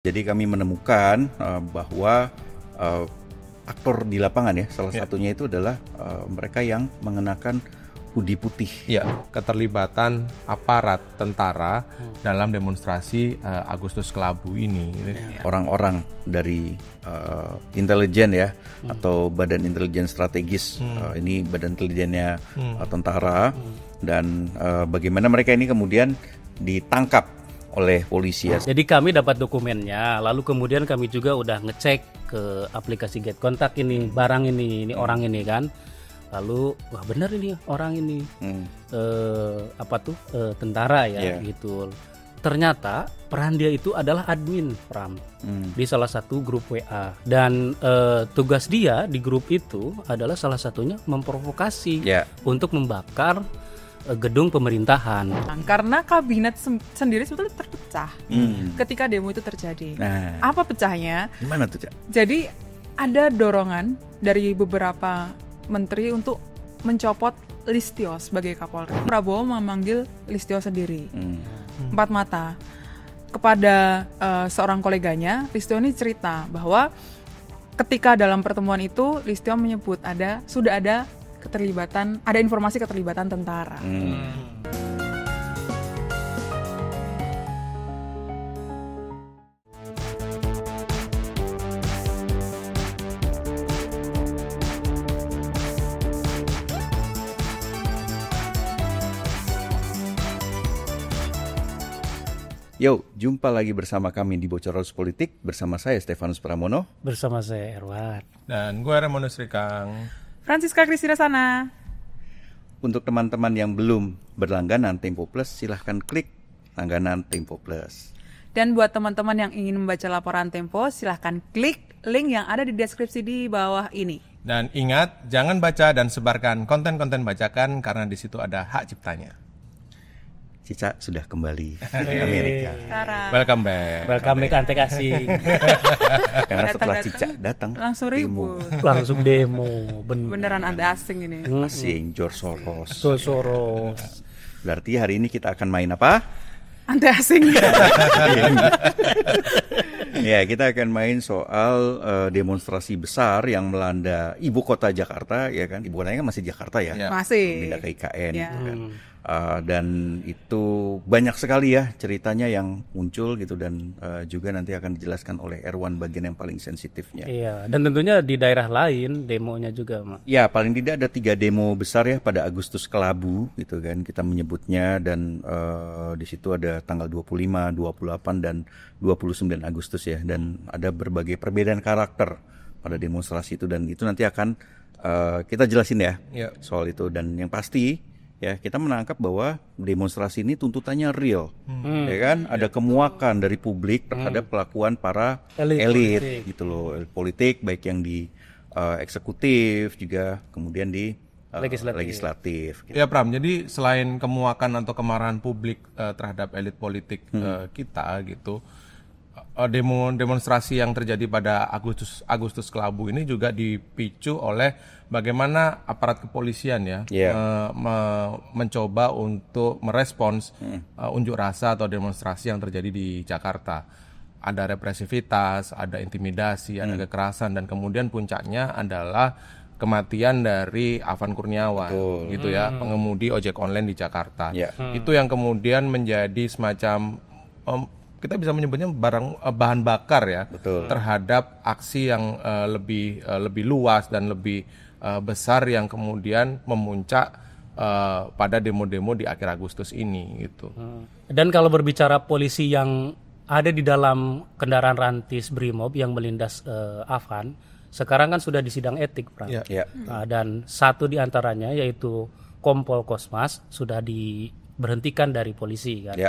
Jadi kami menemukan bahwa aktor di lapangan ya, salah satunya itu adalah mereka yang mengenakan hoodie putih. Ya, keterlibatan aparat tentara dalam demonstrasi Agustus Kelabu ini. Orang-orang dari intelijen ya, atau Badan Intelijen Strategis. Ini badan intelijennya tentara. Dan bagaimana mereka ini kemudian ditangkap oleh polisi ya. Jadi kami dapat dokumennya, lalu kemudian kami juga udah ngecek ke aplikasi Get Kontak ini, barang ini orang ini kan. Lalu wah benar ini orang ini tentara ya gitu. Ternyata peran dia itu adalah admin Pram di salah satu grup WA, dan tugas dia di grup itu adalah salah satunya memprovokasi untuk membakar gedung pemerintahan. Karena kabinet sendiri sebetulnya terpecah ketika demo itu terjadi. Apa pecahnya? Gimana tuh, Cak? Jadi ada dorongan dari beberapa menteri untuk mencopot Listio sebagai Kapolri. Prabowo memanggil Listio sendiri, empat mata. Kepada seorang koleganya, Listio ini cerita bahwa ketika dalam pertemuan itu Listio menyebut sudah ada informasi keterlibatan tentara. Yo, jumpa lagi bersama kami di Bocor Arus Politik bersama saya Stefanus Pramono, bersama saya Erwan, dan gue Ramono Srikang. Francisca Kristina sana. Untuk teman-teman yang belum berlangganan Tempo Plus, silahkan klik langganan Tempo Plus. Dan buat teman-teman yang ingin membaca laporan Tempo, silahkan klik link yang ada di deskripsi di bawah ini. Dan ingat, jangan baca dan sebarkan konten-konten bacakan karena di situ ada hak ciptanya. Cica sudah kembali dari Amerika. Welcome back. Welcome back Ante kasih. Karena setelah Cica datang langsung ribut. Langsung demo. Beneran Anda asing ini. Asing, George Soros. Soros. Berarti hari ini kita akan main apa? Anda asing. Ya, kita akan main soal demonstrasi besar yang melanda ibu kota Jakarta, ya kan? Ibu kotanya kan masih Jakarta ya? Masih. Pindah ke IKN, kan? Dan itu banyak sekali ya ceritanya yang muncul gitu, dan juga nanti akan dijelaskan oleh Erwan bagian yang paling sensitifnya. Iya, dan tentunya di daerah lain demonya juga, Mak. Ya, paling tidak ada 3 demo besar ya pada Agustus Kelabu gitu kan kita menyebutnya, dan di situ ada tanggal 25, 28 dan 29 Agustus ya, dan ada berbagai perbedaan karakter pada demonstrasi itu, dan itu nanti akan kita jelasin ya soal itu. Dan yang pasti ya, kita menangkap bahwa demonstrasi ini tuntutannya real, ya kan? Ada kemuakan dari publik terhadap kelakuan para elit gitu loh, politik baik yang di eksekutif juga kemudian di legislatif. Gitu. Ya Pram, jadi selain kemuakan atau kemarahan publik terhadap elit politik kita gitu, demonstrasi yang terjadi pada Agustus Kelabu ini juga dipicu oleh bagaimana aparat kepolisian mencoba untuk merespons unjuk rasa atau demonstrasi yang terjadi di Jakarta. Ada represivitas, ada intimidasi, ada kekerasan, dan kemudian puncaknya adalah kematian dari Afan Kurniawan, gitu ya, pengemudi ojek online di Jakarta. Itu yang kemudian menjadi semacam kita bisa menyebutnya bahan bakar ya, terhadap aksi yang lebih luas dan lebih besar yang kemudian memuncak pada demo-demo di akhir Agustus ini gitu. Dan kalau berbicara polisi yang ada di dalam kendaraan rantis Brimob yang melindas Afan, sekarang kan sudah di sidang etik, Pram. Dan satu di antaranya yaitu Kompol Kosmas sudah diberhentikan dari polisi kan.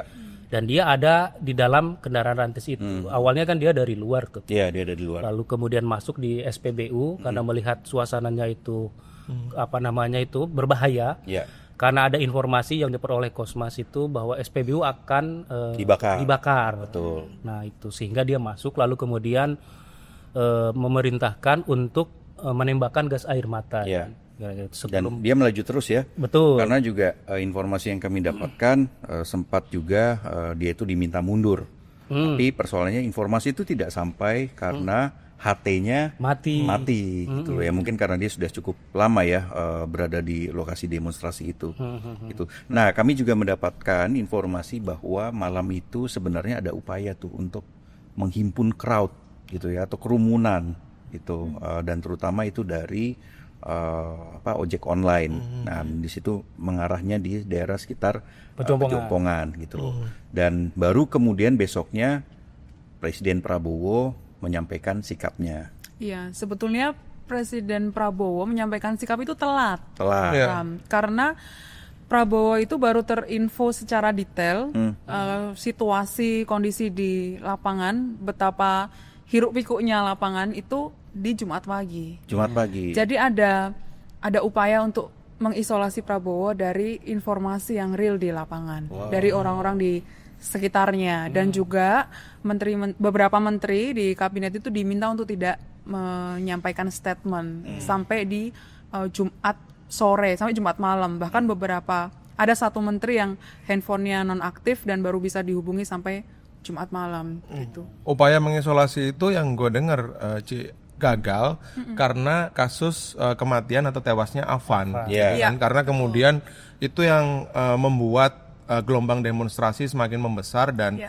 Dan dia ada di dalam kendaraan rantis itu. Awalnya kan dia dari luar tuh. Iya, dia ada di luar. Lalu kemudian masuk di SPBU karena melihat suasananya itu berbahaya. Karena ada informasi yang diperoleh Kosmas itu bahwa SPBU akan dibakar. Betul. Nah, itu sehingga dia masuk, lalu kemudian memerintahkan untuk menembakkan gas air mata. Dan dia melaju terus ya. Betul. Karena juga informasi yang kami dapatkan sempat juga dia itu diminta mundur Tapi persoalannya informasi itu tidak sampai karena HT-nya mati gitu ya, mungkin karena dia sudah cukup lama ya berada di lokasi demonstrasi itu. Gitu. Nah, kami juga mendapatkan informasi bahwa malam itu sebenarnya ada upaya tuh untuk menghimpun crowd gitu ya, atau kerumunan gitu, dan terutama itu dari ojek online. Nah, di situ mengarahnya di daerah sekitar Pejompongan gitu. Dan baru kemudian besoknya Presiden Prabowo menyampaikan sikapnya. Iya, sebetulnya Presiden Prabowo menyampaikan sikap itu telat. Ya. Karena Prabowo itu baru terinfo secara detail situasi, kondisi di lapangan, betapa hiruk pikuknya lapangan itu di Jumat pagi. Jadi ada upaya untuk mengisolasi Prabowo dari informasi yang real di lapangan, dari orang-orang di sekitarnya, dan juga beberapa menteri di kabinet itu diminta untuk tidak menyampaikan statement sampai di Jumat sore, sampai Jumat malam. Bahkan ada satu menteri yang handphonenya nonaktif dan baru bisa dihubungi sampai Jumat malam gitu. Upaya mengisolasi itu yang gue dengar gagal karena kasus kematian atau tewasnya Afan. Karena kemudian itu yang membuat gelombang demonstrasi semakin membesar dan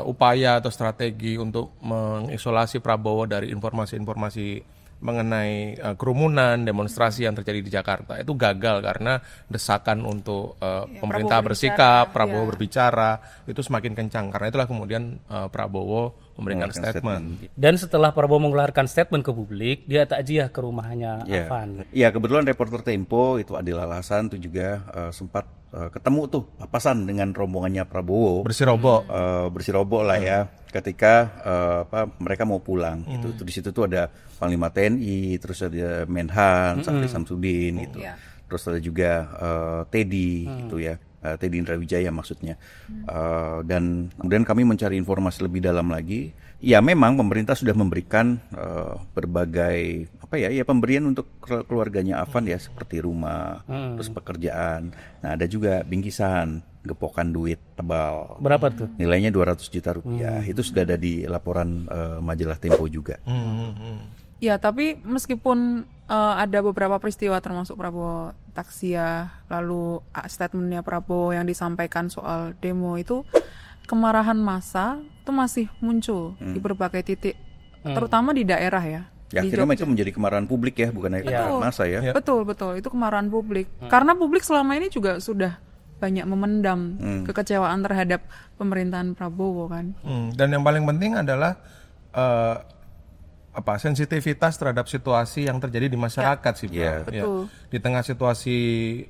upaya atau strategi untuk mengisolasi Prabowo dari informasi-informasi mengenai kerumunan, demonstrasi yang terjadi di Jakarta itu gagal karena desakan untuk pemerintah bersikap, Prabowo berbicara itu semakin kencang. Karena itulah kemudian Prabowo memberikan statement. Dan setelah Prabowo mengeluarkan statement ke publik, dia takziah ke rumahnya Afan. Iya, kebetulan reporter Tempo itu Adil Alasan itu juga sempat ketemu tuh papasan dengan rombongannya Prabowo. Bersirobok lah ya. Ketika mereka mau pulang, itu di situ tuh ada Panglima TNI, terus ada Menhan, Syafri Samsudin gitu. Terus ada juga Teddy gitu ya. Teddy Indrawijaya maksudnya. Dan kemudian kami mencari informasi lebih dalam lagi. Ya memang pemerintah sudah memberikan berbagai pemberian untuk keluarganya Afan ya, seperti rumah, terus pekerjaan. Nah, ada juga bingkisan, gepokan duit tebal. Berapa tuh? Nilainya 200 juta rupiah. Itu sudah ada di laporan majalah Tempo juga. Ya, tapi meskipun ada beberapa peristiwa termasuk Prabowo takziah, lalu statementnya Prabowo yang disampaikan soal demo itu, kemarahan massa itu masih muncul di berbagai titik, terutama di daerah ya. Ya, akhirnya itu menjadi kemarahan publik ya, bukan kemarahan massa ya. Betul, itu kemarahan publik. Karena publik selama ini juga sudah banyak memendam kekecewaan terhadap pemerintahan Prabowo kan. Dan yang paling penting adalah sensitivitas terhadap situasi yang terjadi di masyarakat sih, Pak. Betul. Di tengah situasi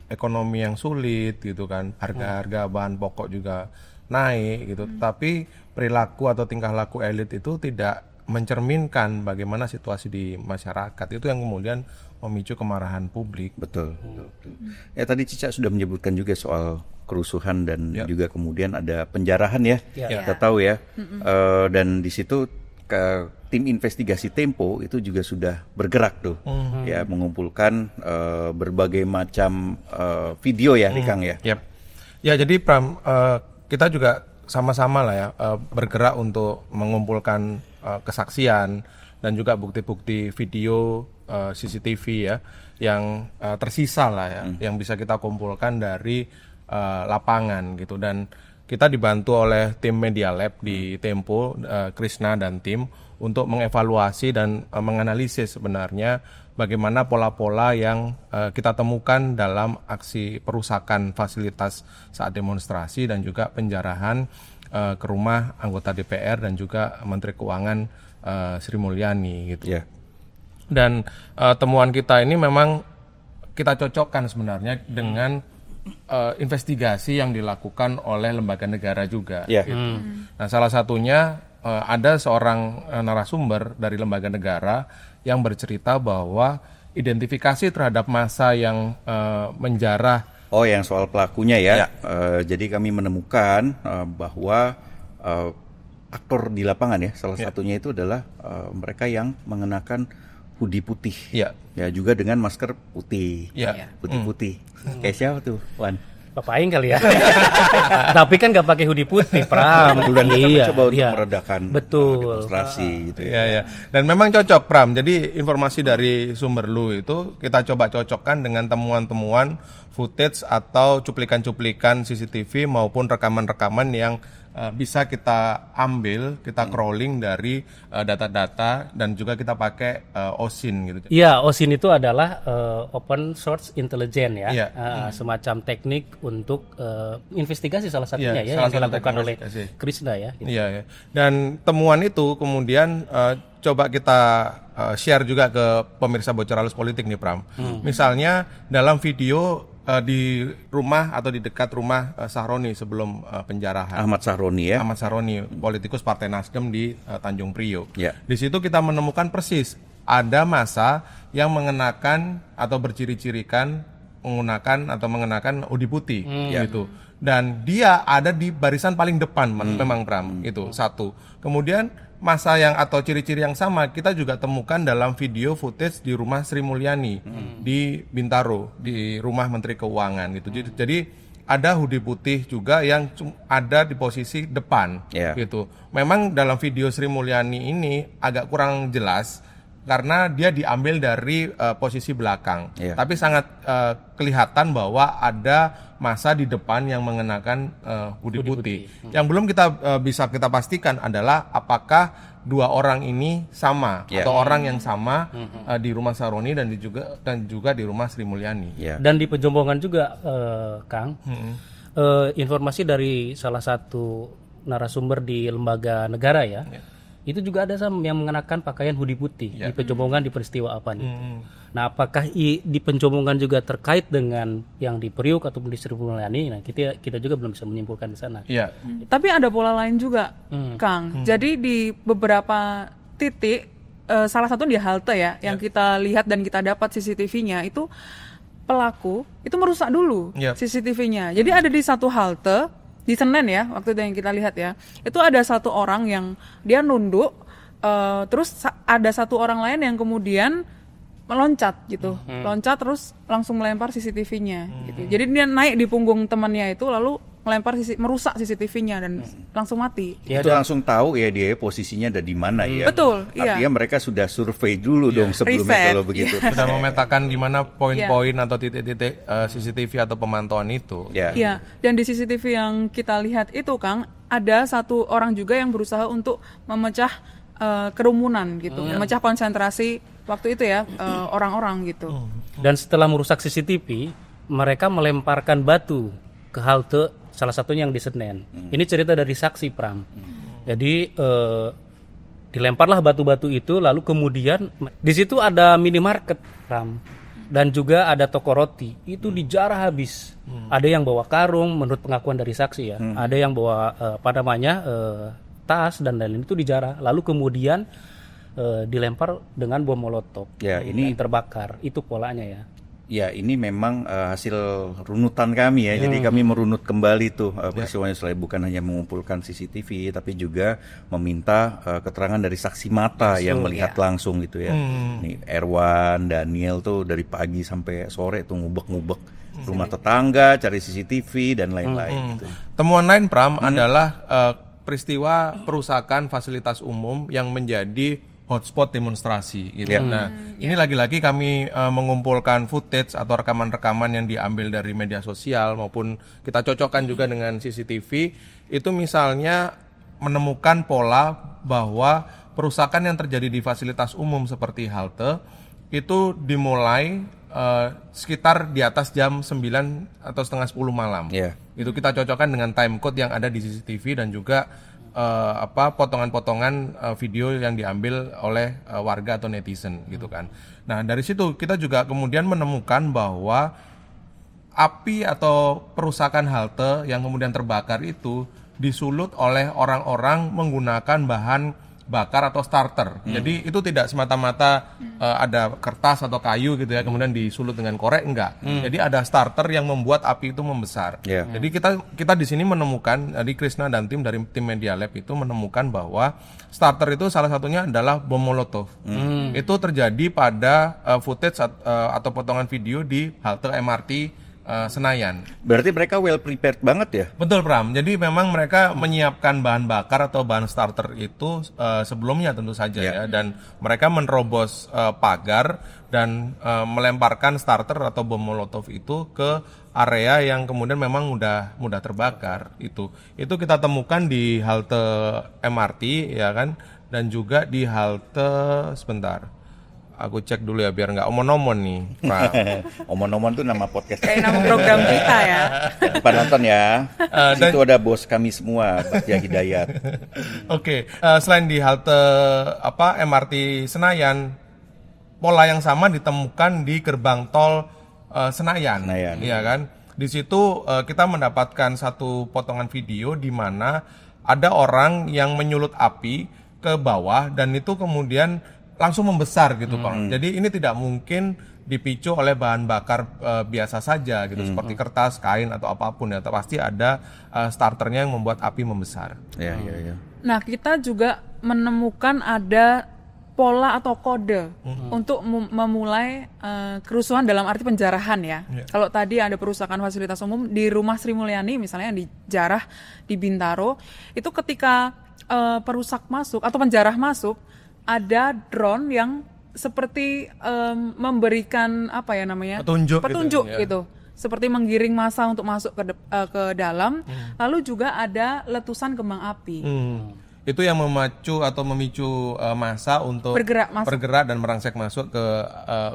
ekonomi yang sulit gitu kan, harga-harga bahan pokok juga naik gitu. Tapi perilaku atau tingkah laku elit itu tidak mencerminkan bagaimana situasi di masyarakat. Itu yang kemudian memicu kemarahan publik. Betul. Ya, tadi Cica sudah menyebutkan juga soal kerusuhan dan juga kemudian ada penjarahan ya. Kita tahu ya. Dan di situ tim investigasi Tempo itu juga sudah bergerak tuh, ya, mengumpulkan berbagai macam video ya, Kang ya. Ya, jadi Pram, kita juga sama-sama lah ya bergerak untuk mengumpulkan kesaksian dan juga bukti-bukti video CCTV ya yang tersisa lah ya, yang bisa kita kumpulkan dari lapangan gitu. Dan kita dibantu oleh tim Media Lab di Tempo, Krishna dan tim, untuk mengevaluasi dan menganalisis sebenarnya bagaimana pola-pola yang kita temukan dalam aksi perusakan fasilitas saat demonstrasi dan juga penjarahan ke rumah anggota DPR dan juga Menteri Keuangan Sri Mulyani gitu. Dan temuan kita ini memang kita cocokkan sebenarnya dengan investigasi yang dilakukan oleh lembaga negara juga. Gitu. Nah, salah satunya ada seorang narasumber dari lembaga negara yang bercerita bahwa identifikasi terhadap massa yang menjarah. Oh, yang soal pelakunya ya. Jadi kami menemukan bahwa aktor di lapangan ya, salah satunya itu adalah mereka yang mengenakan hoodie putih. Ya, juga dengan masker putih. Putih-putih. Kayak siapa tuh, Wan? Papain kali ya. Tapi kan nggak pakai hoodie putih, Pram. Dan Iya, coba untuk iya. meredakan Betul. demonstrasi gitu ya. Iya, iya. Dan memang cocok, Pram. Jadi informasi dari sumber lu itu kita coba cocokkan dengan temuan-temuan footage atau cuplikan-cuplikan CCTV maupun rekaman-rekaman yang bisa kita ambil, kita crawling dari data-data dan juga kita pakai OSIN gitu. Iya, OSIN itu adalah Open Source Intelligence ya, Iya. semacam teknik untuk investigasi salah satunya Iya, ya salah yang satu dilakukan oleh investigasi. Krishna ya. Gitu. Iya, ya. Dan temuan itu kemudian coba kita share juga ke pemirsa Bocor Halus Politik nih, Pram. Misalnya dalam video di rumah atau di dekat rumah Sahroni sebelum penjarahan. Ahmad Sahroni ya. Ahmad Sahroni, politikus Partai Nasdem di Tanjung Priok. Ya. Di situ kita menemukan persis ada massa yang mengenakan atau berciri-cirikan mengenakan hoodie putih gitu. Dan dia ada di barisan paling depan memang, Pram. Itu satu. Kemudian massa yang atau ciri-ciri yang sama kita juga temukan dalam video footage di rumah Sri Mulyani di Bintaro, di rumah Menteri Keuangan gitu. Jadi ada hoodie putih juga yang ada di posisi depan gitu. Memang dalam video Sri Mulyani ini agak kurang jelas karena dia diambil dari posisi belakang. Tapi sangat kelihatan bahwa ada massa di depan yang mengenakan hoodie putih. Yang belum bisa kita pastikan adalah apakah dua orang ini sama atau orang yang sama di rumah Sahroni dan juga di rumah Sri Mulyani. Dan di Pejombongan juga, Kang, informasi dari salah satu narasumber di lembaga negara ya. Itu juga ada yang mengenakan pakaian hoodie putih di Pejombongan di peristiwa apa nih? Nah, apakah di Pejombongan juga terkait dengan yang di Priok ataupun di Sri Mulyani? Nah, kita juga belum bisa menyimpulkan di sana. Iya. Tapi ada pola lain juga, Kang. Jadi di beberapa titik, salah satu di halte ya, yang kita lihat dan kita dapat CCTV-nya itu pelaku itu merusak dulu CCTV-nya. Jadi ada di satu halte di Senen ya, waktu itu yang kita lihat ya, itu ada satu orang yang dia nunduk, terus ada satu orang lain yang kemudian meloncat gitu, loncat terus langsung melempar CCTV-nya gitu. Jadi dia naik di punggung temannya itu lalu merusak CCTV-nya dan langsung mati. Itu langsung tahu ya dia posisinya ada di mana ya. Betul, Artinya mereka sudah survei dulu dong sebelumnya Riset. kalau begitu. Sudah memetakan di mana poin-poin atau titik-titik CCTV atau pemantauan itu. Iya, dan di CCTV yang kita lihat itu, Kang, ada satu orang juga yang berusaha untuk memecah kerumunan gitu, memecah konsentrasi waktu itu ya orang-orang gitu. Dan setelah merusak CCTV, mereka melemparkan batu ke halte salah satunya yang di Senen. Ini cerita dari saksi, Pram. Jadi dilemparlah batu-batu itu, lalu kemudian di situ ada minimarket, Pram, dan juga ada toko roti. Itu dijarah habis. Ada yang bawa karung, menurut pengakuan dari saksi ya. Ada yang bawa tas dan lain-lain, itu dijarah. Lalu kemudian dilempar dengan bom molotov. Ya, ini terbakar. Itu polanya ya. Ya, ini memang hasil runutan kami ya. Jadi kami merunut kembali tuh peristiwanya, selain bukan hanya mengumpulkan CCTV tapi juga meminta keterangan dari saksi mata yang melihat langsung gitu ya. Nih Erwan, Daniel tuh dari pagi sampai sore tuh ngubek-ngubek rumah tetangga, cari CCTV dan lain-lain gitu. Temuan lain, Pram, adalah peristiwa perusakan fasilitas umum yang menjadi hotspot demonstrasi gitu. Nah, ini lagi-lagi kami mengumpulkan footage atau rekaman-rekaman yang diambil dari media sosial maupun kita cocokkan juga dengan CCTV. Itu misalnya menemukan pola bahwa perusakan yang terjadi di fasilitas umum seperti halte itu dimulai sekitar di atas jam 9 atau setengah 10 malam. Itu kita cocokkan dengan time code yang ada di CCTV dan juga potongan-potongan video yang diambil oleh warga atau netizen gitu kan. Nah, dari situ kita juga kemudian menemukan bahwa api atau perusakan halte yang kemudian terbakar itu disulut oleh orang-orang menggunakan bahan bakar atau starter. Jadi itu tidak semata-mata ada kertas atau kayu gitu ya kemudian disulut dengan korek, enggak. Jadi ada starter yang membuat api itu membesar. Jadi kita di sini menemukan, di Krishna dan tim dari tim Media Lab itu menemukan bahwa starter itu salah satunya adalah bom molotov. Itu terjadi pada footage atau potongan video di halte MRT Senayan. Berarti mereka well prepared banget ya? Betul, Pram. Jadi memang mereka menyiapkan bahan bakar atau bahan starter itu sebelumnya tentu saja ya, dan mereka menerobos pagar dan melemparkan starter atau bom molotov itu ke area yang kemudian memang mudah terbakar. Itu kita temukan di halte MRT ya kan, dan juga di halte sebentar. Aku cek dulu ya biar nggak omon-omon nih, Pak. Omon-omon tuh nama podcast. Kayak nama program kita ya. Pak nonton ya. Itu ada bos kami semua, Bagja Hidayat. Oke, selain di halte MRT Senayan, pola yang sama ditemukan di gerbang tol Senayan. Iya kan? Di situ kita mendapatkan satu potongan video di mana ada orang yang menyulut api ke bawah dan itu kemudian langsung membesar gitu, Pak. Jadi ini tidak mungkin dipicu oleh bahan bakar biasa saja gitu, seperti kertas, kain atau apapun ya. Pasti ada starternya yang membuat api membesar. Ya. Nah, kita juga menemukan ada pola atau kode untuk memulai kerusuhan dalam arti penjarahan ya. Kalau tadi ada perusakan fasilitas umum di rumah Sri Mulyani misalnya yang dijarah di Bintaro, itu ketika perusak masuk atau penjarah masuk, ada drone yang seperti memberikan petunjuk gitu. Seperti menggiring massa untuk masuk ke dalam, lalu juga ada letusan kembang api. Itu yang memicu massa untuk bergerak dan merangsek masuk ke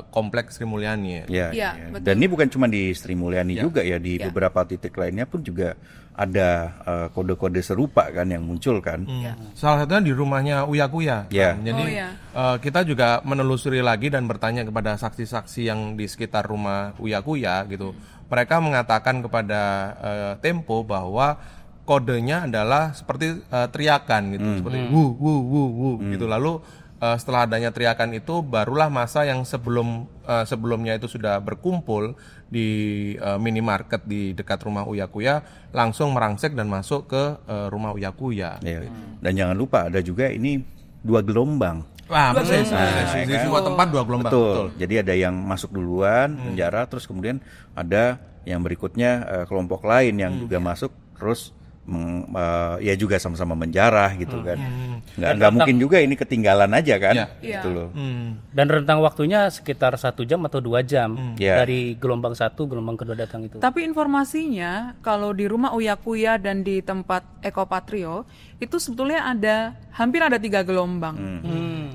kompleks Sri Mulyani ya. Ya. Dan ini bukan cuma di Sri Mulyani juga ya, di beberapa titik lainnya pun juga ada kode-kode serupa kan yang muncul kan. Salah satunya di rumahnya Uya Kuya. Jadi kita juga menelusuri lagi dan bertanya kepada saksi-saksi yang di sekitar rumah Uya Kuya gitu. Mereka mengatakan kepada Tempo bahwa kodenya adalah seperti teriakan gitu, seperti wu wu wu wu gitu. Lalu setelah adanya teriakan itu barulah massa yang sebelumnya itu sudah berkumpul di minimarket di dekat rumah Uya Kuya langsung merangsek dan masuk ke rumah Uya Kuya. Dan jangan lupa ada juga ini 2 gelombang. Wah, di semua tempat 2 gelombang. Betul. Jadi ada yang masuk duluan penjara, terus kemudian ada yang berikutnya kelompok lain yang juga masuk terus ya juga sama-sama menjarah gitu kan. Nggak mungkin juga ini ketinggalan aja kan. Gitu loh. Dan rentang waktunya sekitar 1 jam atau 2 jam dari gelombang 1 gelombang kedua datang itu. Tapi informasinya kalau di rumah Uya Kuya dan di tempat Eko Patrio itu sebetulnya hampir ada 3 gelombang.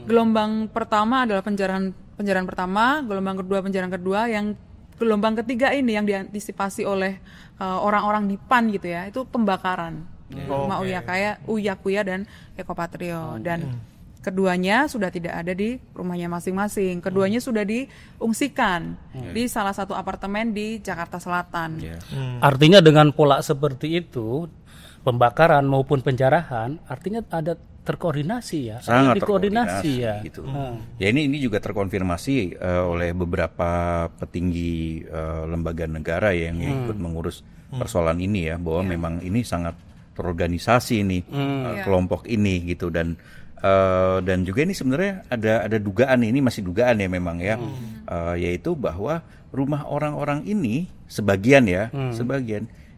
Gelombang pertama adalah penjarahan pertama, gelombang kedua penjarahan kedua, yang gelombang ketiga ini yang diantisipasi oleh orang-orang di PAN gitu ya, itu pembakaran rumah Uya Kuya dan Eko Patrio. Dan keduanya sudah tidak ada di rumahnya masing-masing. Keduanya sudah diungsikan di salah satu apartemen di Jakarta Selatan. Artinya dengan pola seperti itu, pembakaran maupun penjarahan, artinya ada terkoordinasi ya. Sangat dikoordinasi ya. Gitu. Ya ini juga terkonfirmasi oleh beberapa petinggi lembaga negara yang ikut mengurus persoalan ini ya, bahwa memang ini sangat terorganisasi nih kelompok ini gitu. Dan juga ini sebenarnya ada dugaan, ini masih dugaan ya memang ya, yaitu bahwa rumah orang-orang ini sebagian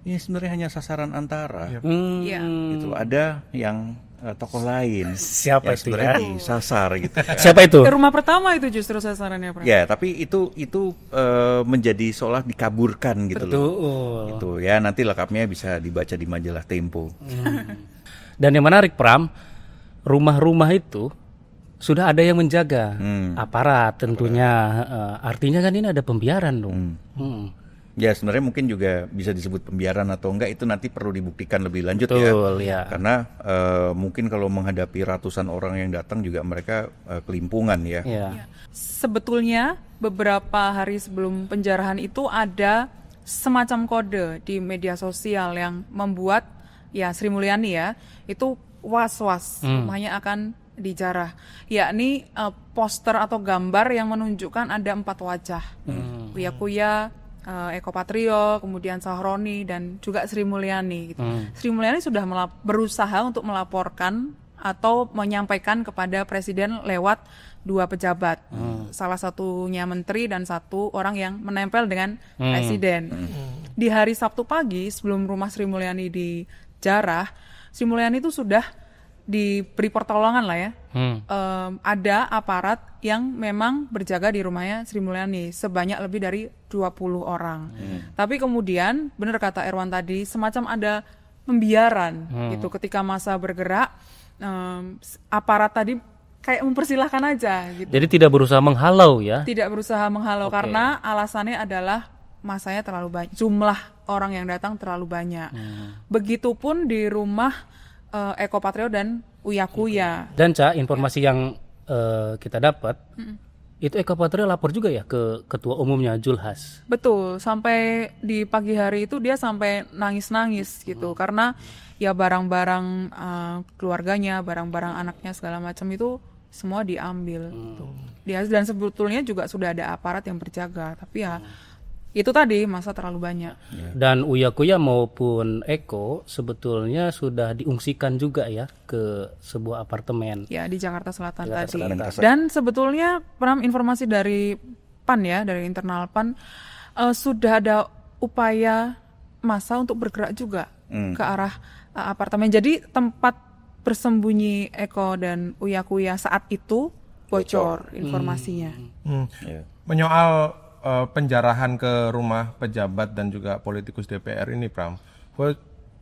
ini sebenarnya hanya sasaran antara. Gitu. Ada yang tokoh lain siapa itu ya disasar gitu. Siapa itu? Ke rumah pertama itu justru sasarannya, Pak. Ya, tapi itu menjadi seolah dikaburkan gitu. Betul. Loh. Gitu ya, nanti lengkapnya bisa dibaca di majalah Tempo. Dan yang menarik, Pram, rumah-rumah itu sudah ada yang menjaga, aparat tentunya. Artinya kan ini ada pembiaran dong. Ya sebenarnya mungkin juga bisa disebut pembiaran atau enggak, itu nanti perlu dibuktikan lebih lanjut. Betul, ya. Karena mungkin kalau menghadapi ratusan orang yang datang juga mereka kelimpungan ya. Sebetulnya beberapa hari sebelum penjarahan itu ada semacam kode di media sosial yang membuat ya Sri Mulyani ya itu was-was rumahnya akan dijarah, yakni poster atau gambar yang menunjukkan ada 4 wajah, Uya Kuya, Eko Patrio, kemudian Sahroni dan juga Sri Mulyani gitu. Sri Mulyani sudah berusaha untuk melaporkan atau menyampaikan kepada presiden lewat 2 pejabat. Salah satunya menteri dan satu orang yang menempel dengan presiden. Di hari Sabtu pagi sebelum rumah Sri Mulyani dijarah, Sri Mulyani itu sudah diberi pertolongan lah ya. Ada aparat yang memang berjaga di rumahnya Sri Mulyani sebanyak lebih dari 20 orang. Tapi kemudian benar kata Erwan tadi, semacam ada pembiaran gitu ketika massa bergerak, aparat tadi kayak mempersilahkan aja gitu. Jadi tidak berusaha menghalau ya? Tidak berusaha menghalau karena alasannya adalah masanya terlalu banyak, jumlah orang yang datang terlalu banyak. Begitupun di rumah Eko Patrio dan Uya Kuya. Dan informasi yang kita dapat, itu Eko Patrio lapor juga ya ke ketua umumnya Julhas. Betul, sampai di pagi hari itu dia sampai nangis-nangis gitu karena ya barang-barang keluarganya, barang-barang anaknya segala macam itu semua diambil. Gitu. Dan sebetulnya juga sudah ada aparat yang berjaga, tapi ya itu tadi masa terlalu banyak. Dan Uya Kuya maupun Eko sebetulnya sudah diungsikan juga ya ke sebuah apartemen. Ya di Jakarta Selatan tadi. Dan sebetulnya informasi dari PAN ya, dari internal PAN sudah ada upaya massa untuk bergerak juga ke arah apartemen. Jadi tempat bersembunyi Eko dan Uya Kuya saat itu bocor informasinya. Menyoal penjarahan ke rumah pejabat dan juga politikus DPR ini, Pram,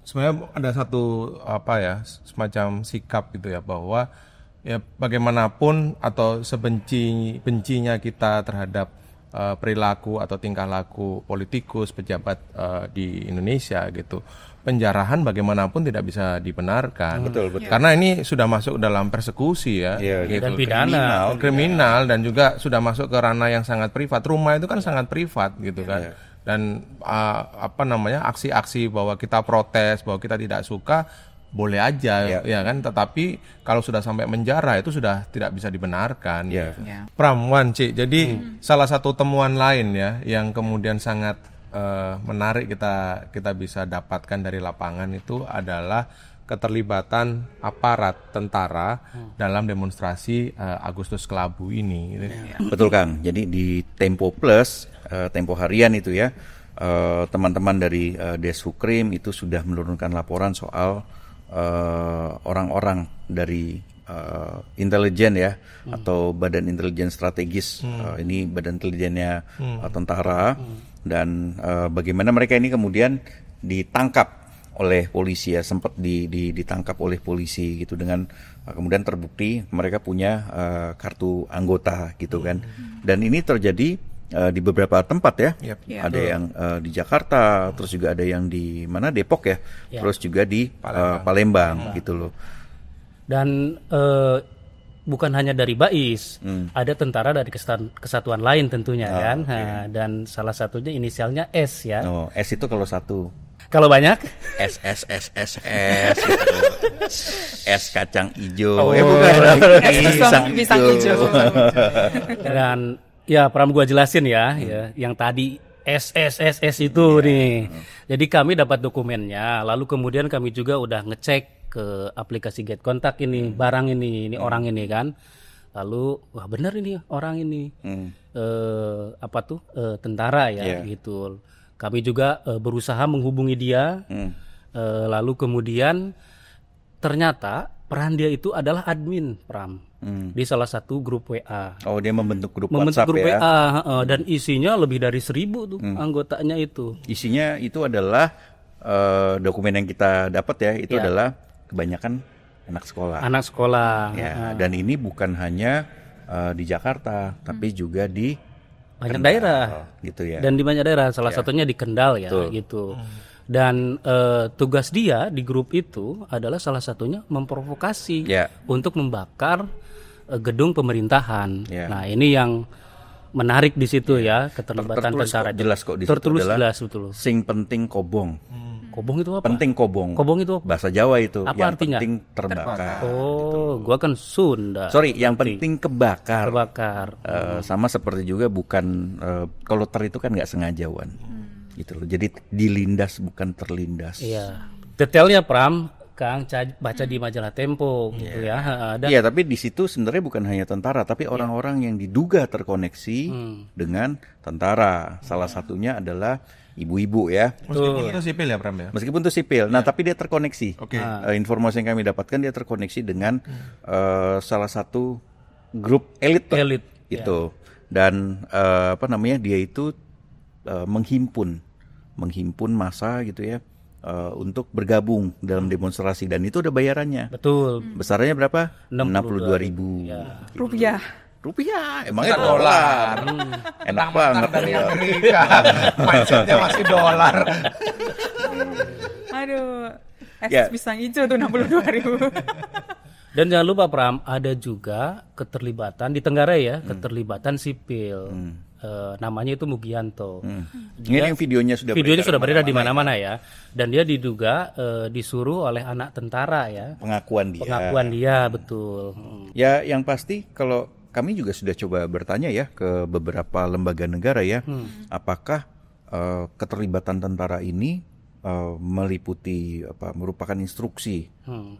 sebenarnya ada satu semacam sikap gitu ya, bahwa ya bagaimanapun atau sebenci-bencinya kita terhadap perilaku atau tingkah laku politikus pejabat di Indonesia gitu, penjarahan bagaimanapun tidak bisa dibenarkan. Betul. Karena ini sudah masuk dalam persekusi ya, gitu. Dan kriminal dan juga sudah masuk ke ranah yang sangat privat. Rumah itu kan sangat privat gitu kan. Dan aksi-aksi bahwa kita protes, bahwa kita tidak suka boleh aja ya kan, tetapi kalau sudah sampai menjara itu sudah tidak bisa dibenarkan. Gitu. Pram, Wan, Cik, jadi salah satu temuan lain ya yang kemudian sangat menarik kita bisa dapatkan dari lapangan itu adalah keterlibatan aparat tentara dalam demonstrasi Agustus Kelabu ini. Betul, Kang. Jadi di Tempo Plus, Tempo harian itu ya, teman-teman dari Deshukrim itu sudah menurunkan laporan soal orang-orang dari intelijen ya, atau badan intelijen strategis. Ini badan intelijennya tentara. Dan bagaimana mereka ini kemudian ditangkap oleh polisi ya, sempat ditangkap oleh polisi gitu, dengan kemudian terbukti mereka punya kartu anggota gitu kan. Dan ini terjadi di beberapa tempat ya. Ada yang di Jakarta, terus juga ada yang di mana, Depok ya, terus juga di Palembang gitu loh. Dan bukan hanya dari BAIS, ada tentara dari kesatuan lain tentunya kan. Dan salah satunya inisialnya S ya. Oh, S itu kalau satu. Kalau banyak? S gitu. S kacang hijau. Pisang hijau. Dan ya Pram gua jelasin ya, yang tadi S itu nih. Jadi kami dapat dokumennya, lalu kemudian kami juga udah ngecek ke aplikasi Get Kontak ini, barang ini orang ini kan. Lalu wah benar ini orang ini tentara ya gitu. Kami juga berusaha menghubungi dia. Lalu kemudian ternyata peran dia itu adalah admin, Pram, di salah satu grup WA. Oh, dia membentuk grup WhatsApp grup ya. WA, dan isinya lebih dari 1.000 tuh anggotanya itu. Isinya itu adalah dokumen yang kita dapat ya, itu adalah kebanyakan anak sekolah. Ya, dan ini bukan hanya di Jakarta, tapi juga di banyak daerah gitu ya. Dan di banyak daerah, salah satunya di Kendal ya. Betul. Gitu. Dan tugas dia di grup itu adalah salah satunya memprovokasi untuk membakar gedung pemerintahan. Nah, ini yang menarik di situ ya, keterlibatan tentara. Jelas kok di situ. Tertulis jelas betul. Sing penting kobong. Kobong itu apa? Penting kobong. Kobong itu apa? Bahasa Jawa itu. Apa yang artinya? Penting terbakar. Oh, gua kan Sunda. Sorry, yang penting kebakar. Sama seperti juga bukan kalau itu kan nggak sengajauan. Gitu loh. Jadi dilindas bukan terlindas. Iya. Detailnya Pram, Kang baca di majalah Tempo gitu ya. Iya, tapi di situ sebenarnya bukan hanya tentara, tapi orang-orang yang diduga terkoneksi dengan tentara. Salah satunya adalah ibu-ibu ya. Meskipun itu sipil ya, Pram ya. Meskipun itu sipil. Nah, tapi dia terkoneksi. Oke. Informasi yang kami dapatkan dia terkoneksi dengan salah satu grup elit itu. Dan dia itu menghimpun massa gitu ya. Untuk bergabung dalam demonstrasi dan itu udah bayarannya. Betul. Besarnya berapa? 62.000 Rupiah. Emangnya dolar. Enak banget dari Amerika. Mindsetnya masih dolar. Aduh, pisang hijau tuh 62.000. Dan jangan lupa Pram, ada juga keterlibatan di Tenggarai ya, keterlibatan sipil. Namanya itu Mugianto. Ini yang videonya sudah beredar di mana-mana ya. Dan dia diduga disuruh oleh anak tentara ya. Pengakuan dia betul. Ya, yang pasti kalau kami juga sudah coba bertanya ya ke beberapa lembaga negara ya, apakah keterlibatan tentara ini meliputi merupakan instruksi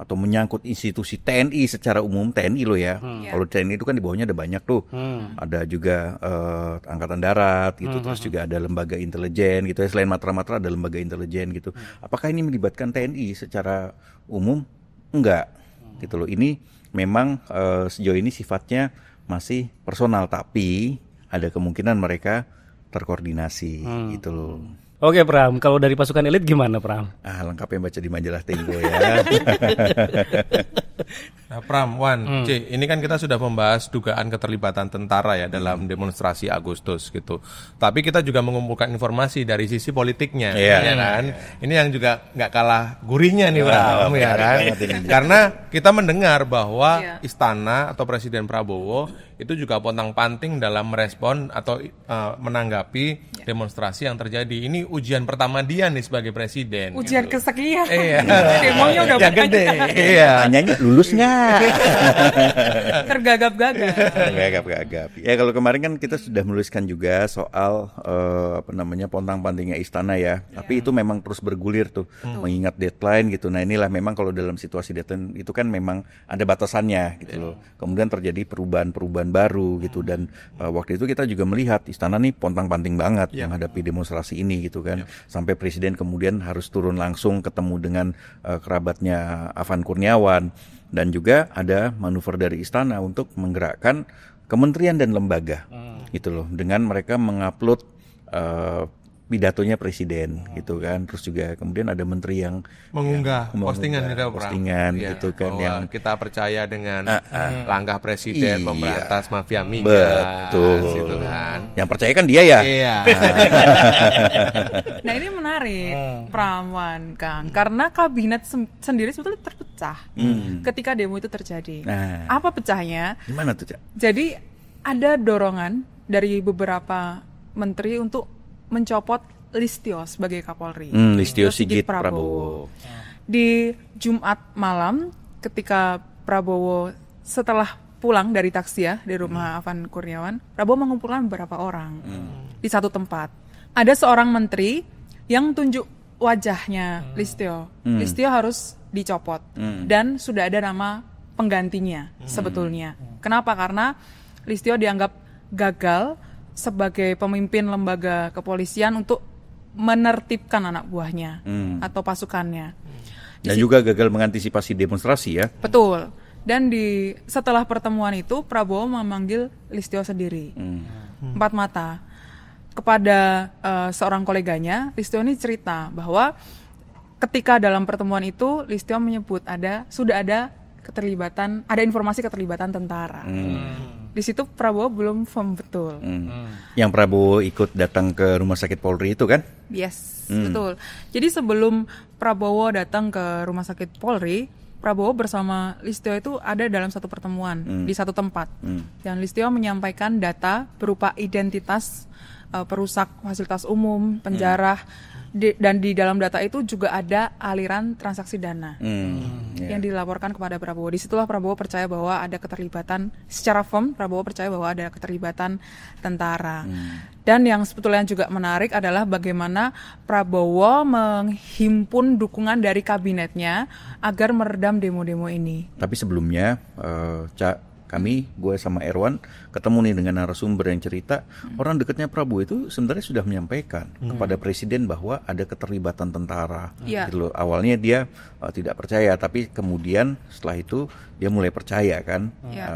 atau menyangkut institusi TNI secara umum, TNI loh ya. Kalau TNI itu kan di bawahnya ada banyak tuh. Ada juga angkatan darat gitu, terus juga ada lembaga intelijen gitu ya. Selain Matra-Matra ada lembaga intelijen gitu. Apakah ini melibatkan TNI secara umum? Enggak. Gitu loh. Ini memang sejauh ini sifatnya masih personal, tapi ada kemungkinan mereka terkoordinasi gitu loh. Oke Pram, kalau dari pasukan elit gimana Pram? Lengkap yang baca di majalah Tempo ya. Nah, Pram, Wan, C, ini kan kita sudah membahas dugaan keterlibatan tentara ya dalam demonstrasi Agustus gitu. Tapi kita juga mengumpulkan informasi dari sisi politiknya, ya kan? Ini yang juga nggak kalah gurihnya nih, Pram, ya kan? Karena kita mendengar bahwa Istana atau Presiden Prabowo itu juga pontang-panting dalam merespon atau menanggapi demonstrasi yang terjadi. Ini ujian pertama dia nih sebagai presiden. Ujian gitu. kesekian. Iya. Demonya udah gede. Iya. Tanyanya lulus nggak? Tergagap-gagap. Ya kalau kemarin kan kita sudah menuliskan juga soal pontang-pantingnya istana ya. Tapi itu memang terus bergulir tuh, mengingat deadline gitu. Nah inilah memang kalau dalam situasi deadline itu kan memang ada batasannya gitu loh. Kemudian terjadi perubahan baru gitu dan waktu itu kita juga melihat istana nih pontang-panting banget menghadapi demonstrasi ini gitu kan. Sampai presiden kemudian harus turun langsung ketemu dengan kerabatnya Afan Kurniawan dan juga ada manuver dari istana untuk menggerakkan kementerian dan lembaga gitu loh dengan mereka mengupload pidatonya presiden gitu kan. Terus juga kemudian ada menteri yang mengunggah postingan gitu kan yang kita percaya dengan langkah presiden memberantas mafia migas. Betul. Gitu kan. Yang percaya kan dia ya. Iya. Nah ini menarik, Pramwan, Kang, karena kabinet sendiri sebetulnya terpecah ketika demo itu terjadi. Apa pecahnya? Gimana tuh, Cak? Jadi ada dorongan dari beberapa menteri untuk mencopot Listio sebagai Kapolri. Listio Sigit Prabowo. Di Jumat malam ketika Prabowo setelah pulang dari taksi ya di rumah Afan Kurniawan, Prabowo mengumpulkan beberapa orang di satu tempat. Ada seorang menteri yang tunjuk wajahnya Listio. Listio harus dicopot dan sudah ada nama penggantinya sebetulnya. Kenapa? Karena Listio dianggap gagal sebagai pemimpin lembaga kepolisian untuk menertibkan anak buahnya atau pasukannya. Dan juga gagal mengantisipasi demonstrasi ya. Betul. Dan setelah pertemuan itu Prabowo memanggil Listio sendiri. 4 mata. Kepada seorang koleganya, Listio ini cerita bahwa ketika dalam pertemuan itu Listio menyebut sudah ada informasi keterlibatan tentara. Di situ Prabowo belum firm betul. Yang Prabowo ikut datang ke rumah sakit Polri itu kan? Yes, betul. Jadi sebelum Prabowo datang ke rumah sakit Polri, Prabowo bersama Listio itu ada dalam satu pertemuan di satu tempat. Dan Listio menyampaikan data berupa identitas perusak fasilitas umum, penjara, dan di dalam data itu juga ada aliran transaksi dana yang dilaporkan kepada Prabowo. Disitulah Prabowo percaya bahwa ada keterlibatan, secara firm Prabowo percaya bahwa ada keterlibatan tentara. Dan yang sebetulnya juga menarik adalah bagaimana Prabowo menghimpun dukungan dari kabinetnya agar meredam demo-demo ini. Tapi sebelumnya, gue sama Erwan ketemu nih dengan narasumber yang cerita orang dekatnya Prabowo itu sebenarnya sudah menyampaikan kepada Presiden bahwa ada keterlibatan tentara. Gitu loh. Awalnya dia tidak percaya, tapi kemudian setelah itu dia mulai percaya kan,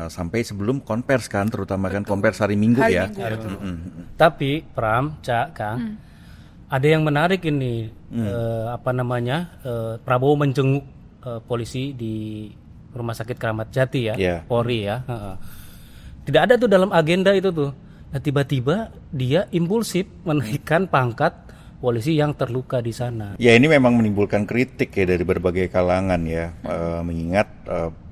sampai sebelum konvers kan, terutama kan konvers hari Minggu ya. Tapi Pram, Kang, ada yang menarik ini, Prabowo menjenguk polisi di Rumah Sakit Kramat Jati ya, Polri ya. Tidak ada tuh dalam agenda itu tuh. Nah, tiba-tiba dia impulsif menaikkan pangkat polisi yang terluka di sana. Ya, ini memang menimbulkan kritik ya dari berbagai kalangan ya. Mengingat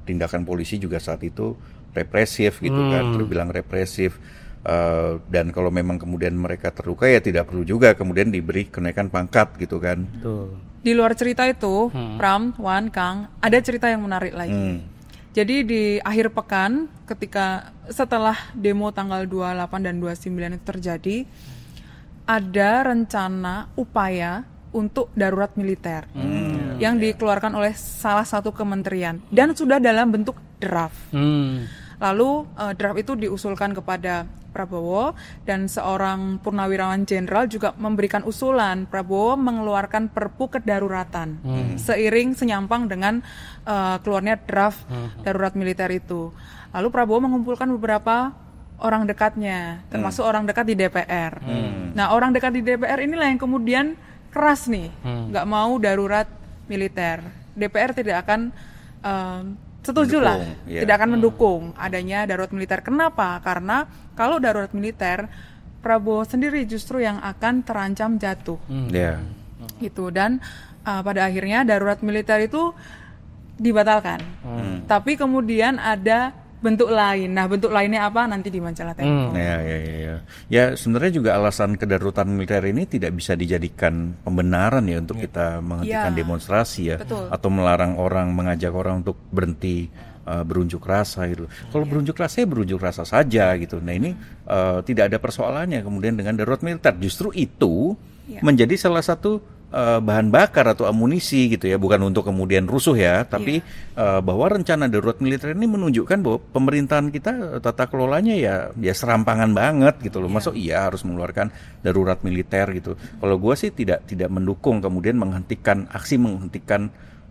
tindakan polisi juga saat itu represif gitu kan, terbilang represif. Dan kalau memang kemudian mereka terluka ya tidak perlu juga kemudian diberi kenaikan pangkat gitu kan. Betul. Di luar cerita itu, Pram, Wan, Kang, ada cerita yang menarik lagi. Jadi di akhir pekan, ketika setelah demo tanggal 28 dan 29 itu terjadi, ada rencana upaya untuk darurat militer yang dikeluarkan oleh salah satu kementerian dan sudah dalam bentuk draft. Lalu draft itu diusulkan kepada Prabowo dan seorang purnawirawan jenderal juga memberikan usulan Prabowo mengeluarkan perpu kedaruratan seiring senyampang dengan keluarnya draft darurat militer itu. Lalu Prabowo mengumpulkan beberapa orang dekatnya, termasuk orang dekat di DPR. Nah, orang dekat di DPR inilah yang kemudian keras nih, nggak mau darurat militer. DPR tidak akan setujulah, tidak akan mendukung adanya darurat militer. Kenapa? Karena kalau darurat militer, Prabowo sendiri justru yang akan terancam jatuh. Gitu. Dan pada akhirnya darurat militer itu dibatalkan. Tapi kemudian ada bentuk lain. Nah, bentuk lainnya apa? Nanti di majalah Tempo. Ya, sebenarnya juga alasan kedaruratan militer ini tidak bisa dijadikan pembenaran ya untuk kita menghentikan demonstrasi ya. Betul. Atau melarang orang, mengajak orang untuk berhenti berunjuk rasa gitu. Kalau berunjuk rasa ya berunjuk rasa saja gitu. Nah, ini tidak ada persoalannya kemudian dengan darurat militer. Justru itu menjadi salah satu bahan bakar atau amunisi gitu ya, bukan untuk kemudian rusuh ya, tapi bahwa rencana darurat militer ini menunjukkan bahwa pemerintahan kita tata kelolanya ya serampangan banget gitu loh. Masuk harus mengeluarkan darurat militer gitu. Kalau gue sih tidak mendukung kemudian menghentikan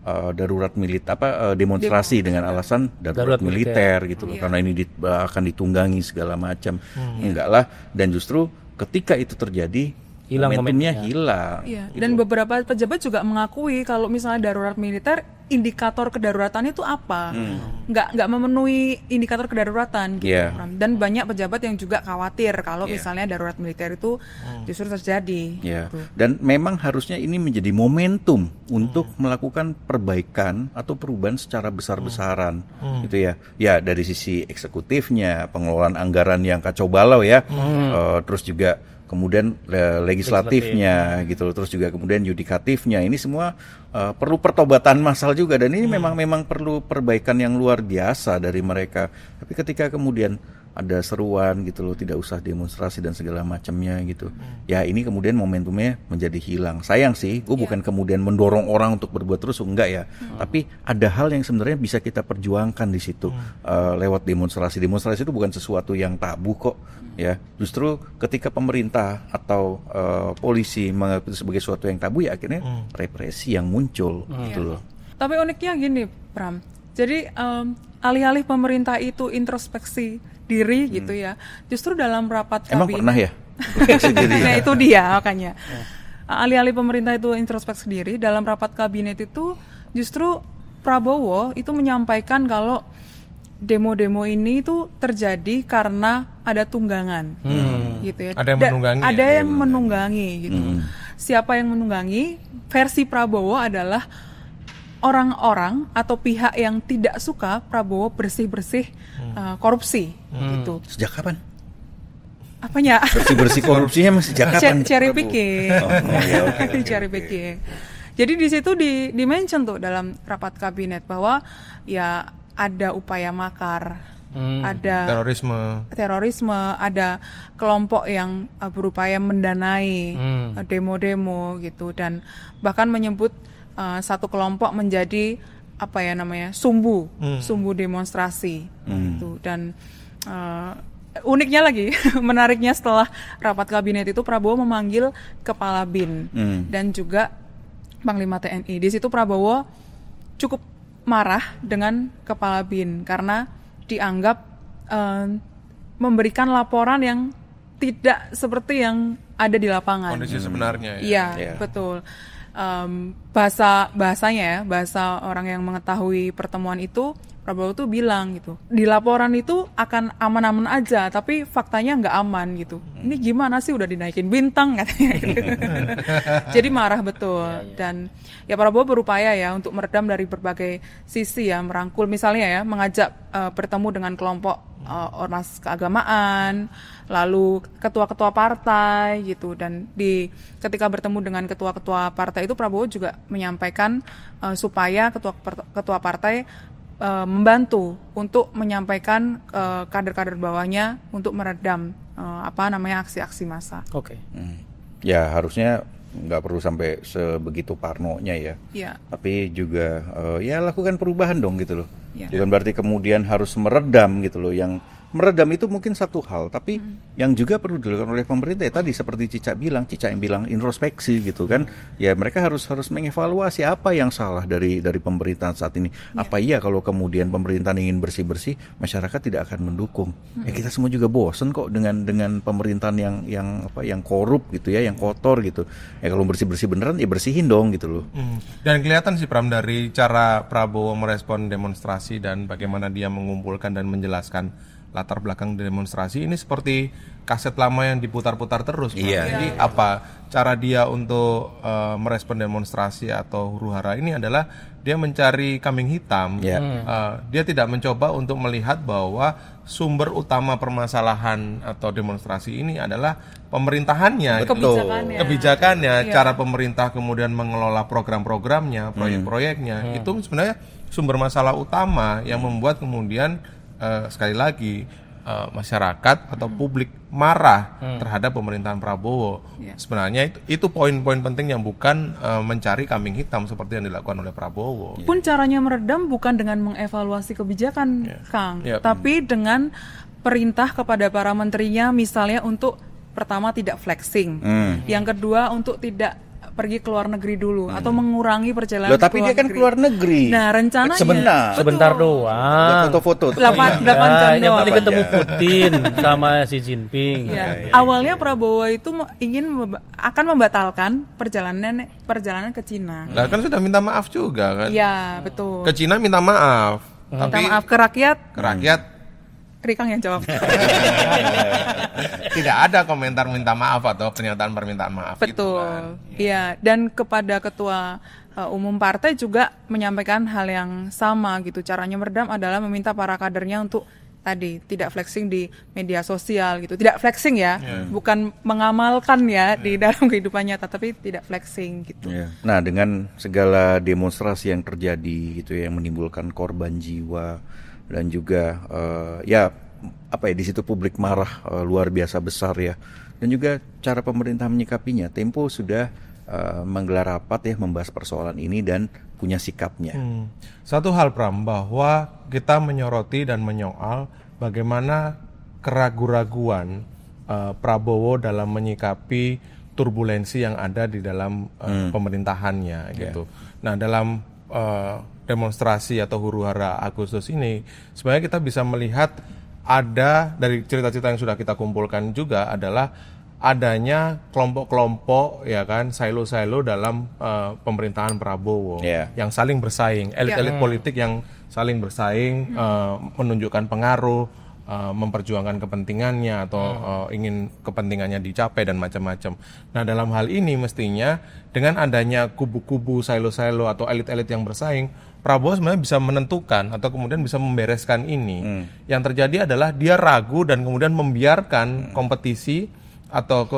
darurat militer demonstrasi dengan alasan darurat militer gitu loh, karena ini akan ditunggangi segala macam. Enggak lah, dan justru ketika itu terjadi momentumnya hilang. Gitu. Dan beberapa pejabat juga mengakui kalau misalnya darurat militer, indikator kedaruratan itu apa? Nggak memenuhi indikator kedaruratan gitu. Dan banyak pejabat yang juga khawatir kalau misalnya darurat militer itu justru terjadi. Gitu. Dan memang harusnya ini menjadi momentum untuk melakukan perbaikan atau perubahan secara besar-besaran gitu ya. Ya, dari sisi eksekutifnya, pengelolaan anggaran yang kacau balau ya. Terus juga kemudian legislatifnya gitu loh, terus juga kemudian yudikatifnya, ini semua perlu pertobatan massal juga, dan ini memang perlu perbaikan yang luar biasa dari mereka. Tapi ketika kemudian ada seruan gitu loh, tidak usah demonstrasi dan segala macamnya gitu, ya ini kemudian momentumnya menjadi hilang. Sayang sih, gue bukan kemudian mendorong orang untuk berbuat terus, enggak ya, tapi ada hal yang sebenarnya bisa kita perjuangkan di situ lewat demonstrasi. Demonstrasi itu bukan sesuatu yang tabu kok ya. Justru ketika pemerintah atau polisi menganggap itu sebagai sesuatu yang tabu, ya akhirnya represi yang muncul gitu loh. Tapi uniknya gini, Pram. Jadi alih-alih pemerintah itu introspeksi diri gitu ya, justru dalam rapat kabinet. Emang pernah ya? Nah, itu dia makanya. Alih-alih pemerintah itu introspeksi diri, dalam rapat kabinet itu justru Prabowo itu menyampaikan kalau demo-demo ini itu terjadi karena ada tunggangan, gitu ya. Ada yang menunggangi. Ada yang menunggangi gitu. Siapa yang menunggangi? Versi Prabowo adalah orang-orang atau pihak yang tidak suka Prabowo bersih-bersih korupsi gitu. Sejak kapan? apanya? Bersih korupsinya masih sejak kapan? Cherry picking. Okay. Cherry picking. Jadi di situ di-mention tuh dalam rapat kabinet bahwa ya ada upaya makar, ada terorisme, ada kelompok yang berupaya mendanai demo-demo gitu, dan bahkan menyebut satu kelompok menjadi sumbu demonstrasi gitu. Dan uniknya lagi, menariknya setelah rapat kabinet itu Prabowo memanggil Kepala BIN dan juga Panglima TNI. Di situ Prabowo cukup marah dengan Kepala BIN karena dianggap memberikan laporan yang tidak seperti yang ada di lapangan. Kondisi sebenarnya. Iya, betul. Bahasanya bahasa orang yang mengetahui pertemuan itu, Prabowo tuh bilang gitu, di laporan itu akan aman-aman aja, tapi faktanya nggak aman gitu. Ini gimana sih, udah dinaikin bintang katanya gitu. Jadi marah betul. Dan ya Prabowo berupaya ya untuk meredam dari berbagai sisi ya, merangkul misalnya ya, mengajak bertemu dengan kelompok ormas keagamaan, lalu ketua-ketua partai gitu. Dan ketika bertemu dengan ketua-ketua partai itu Prabowo juga menyampaikan supaya ketua partai membantu untuk menyampaikan kader-kader bawahnya untuk meredam aksi-aksi massa. Oke. Ya harusnya nggak perlu sampai sebegitu parnonya ya. Tapi juga ya lakukan perubahan dong gitu loh. Bukan berarti kemudian harus meredam gitu loh. Yang meredam itu mungkin satu hal, tapi yang juga perlu dilakukan oleh pemerintah ya tadi seperti Cica yang bilang introspeksi gitu kan. Ya mereka harus mengevaluasi apa yang salah dari pemerintahan saat ini. Apa iya kalau kemudian pemerintahan ingin bersih-bersih, masyarakat tidak akan mendukung. Ya kita semua juga bosen kok dengan pemerintahan yang korup gitu ya, yang kotor gitu. Ya kalau bersih-bersih beneran ya bersihin dong gitu loh. Dan kelihatan sih Pram dari cara Prabowo merespon demonstrasi dan bagaimana dia mengumpulkan dan menjelaskan latar belakang demonstrasi ini seperti kaset lama yang diputar-putar terus. Jadi apa cara dia untuk merespon demonstrasi atau huru-hara ini adalah dia mencari kambing hitam. Dia tidak mencoba untuk melihat bahwa sumber utama permasalahan atau demonstrasi ini adalah pemerintahannya, kebijakannya, cara pemerintah kemudian mengelola program-programnya, proyek-proyeknya. Itu sebenarnya sumber masalah utama yang membuat kemudian sekali lagi masyarakat atau publik marah terhadap pemerintahan Prabowo. Sebenarnya itu poin-poin penting yang bukan mencari kambing hitam seperti yang dilakukan oleh Prabowo. Pun caranya meredam bukan dengan mengevaluasi kebijakan, Kang, tapi dengan perintah kepada para menterinya, misalnya untuk pertama tidak flexing, yang kedua untuk tidak pergi ke luar negeri dulu atau mengurangi perjalanan. Loh, tapi dia kan keluar negeri. Nah, rencananya sebentar doang. Foto-foto. 8 jam yang penting doang. ketemu Putin sama Xi Jinping. Awalnya Prabowo itu akan membatalkan perjalanan ke Cina. Lah kan sudah minta maaf juga kan? Iya, betul. Ke Cina minta maaf. Minta maaf ke rakyat. Rikang yang jawab. Tidak ada komentar minta maaf atau pernyataan permintaan maaf. Betul. Iya, dan kepada ketua umum partai juga menyampaikan hal yang sama gitu. Caranya meredam adalah meminta para kadernya untuk tadi tidak flexing di media sosial gitu. Tidak flexing ya, bukan mengamalkan ya di dalam kehidupan nyata, tapi tidak flexing gitu. Nah, dengan segala demonstrasi yang terjadi gitu ya, yang menimbulkan korban jiwa dan juga di situ publik marah luar biasa besar ya, dan juga cara pemerintah menyikapinya. Tempo sudah menggelar rapat ya, membahas persoalan ini dan punya sikapnya. Satu hal Pram, bahwa kita menyoroti dan menyoal bagaimana keraguan-raguan Prabowo dalam menyikapi turbulensi yang ada di dalam pemerintahannya gitu. Nah, dalam demonstrasi atau huru-hara Agustus ini sebenarnya kita bisa melihat ada dari cerita-cerita yang sudah kita kumpulkan juga adalah adanya kelompok-kelompok ya kan, silo-silo dalam pemerintahan Prabowo yang saling bersaing, elit-elit politik yang saling bersaing, menunjukkan pengaruh, memperjuangkan kepentingannya atau ingin kepentingannya dicapai dan macam-macam. Nah, dalam hal ini mestinya dengan adanya kubu-kubu, silo-silo atau elit-elit yang bersaing, Prabowo sebenarnya bisa menentukan atau kemudian bisa membereskan ini. Yang terjadi adalah dia ragu dan kemudian membiarkan kompetisi atau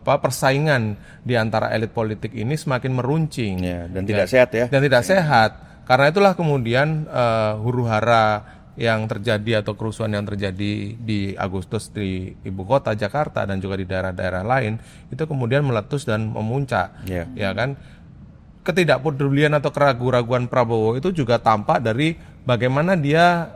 persaingan di antara elit politik ini semakin meruncing dan tidak sehat ya. Dan tidak sehat. Karena itulah kemudian huru-hara yang terjadi atau kerusuhan yang terjadi di Agustus di ibu kota Jakarta dan juga di daerah-daerah lain itu kemudian meletus dan memuncak, ya kan? Ketidakpedulian atau keraguan-raguan Prabowo itu juga tampak dari bagaimana dia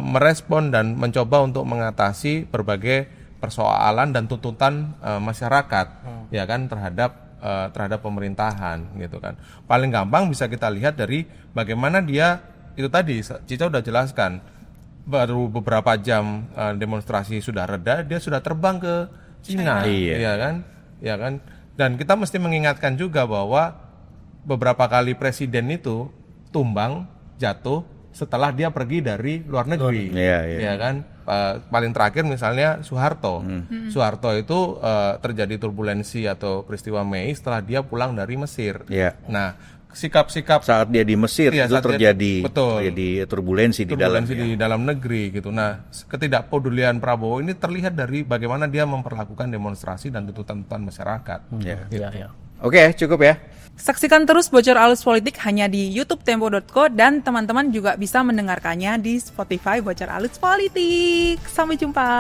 merespon dan mencoba untuk mengatasi berbagai persoalan dan tuntutan masyarakat, ya kan, terhadap pemerintahan, gitu kan. Paling gampang bisa kita lihat dari bagaimana dia itu tadi Cica udah jelaskan. Baru beberapa jam demonstrasi sudah reda, dia sudah terbang ke Cina, ya kan. Dan kita mesti mengingatkan juga bahwa beberapa kali presiden itu tumbang, jatuh setelah dia pergi dari luar negeri, ya kan. Paling terakhir misalnya Soeharto, Soeharto itu terjadi turbulensi atau peristiwa Mei setelah dia pulang dari Mesir. Nah, sikap-sikap saat dia di Mesir itu terjadi turbulensi di dalam negeri gitu. Nah, ketidakpedulian Prabowo ini terlihat dari bagaimana dia memperlakukan demonstrasi dan tuntutan masyarakat. Oke, cukup ya. Saksikan terus Bocor Alus Politik hanya di YouTube Tempo.co dan teman-teman juga bisa mendengarkannya di Spotify Bocor Alus Politik. Sampai jumpa.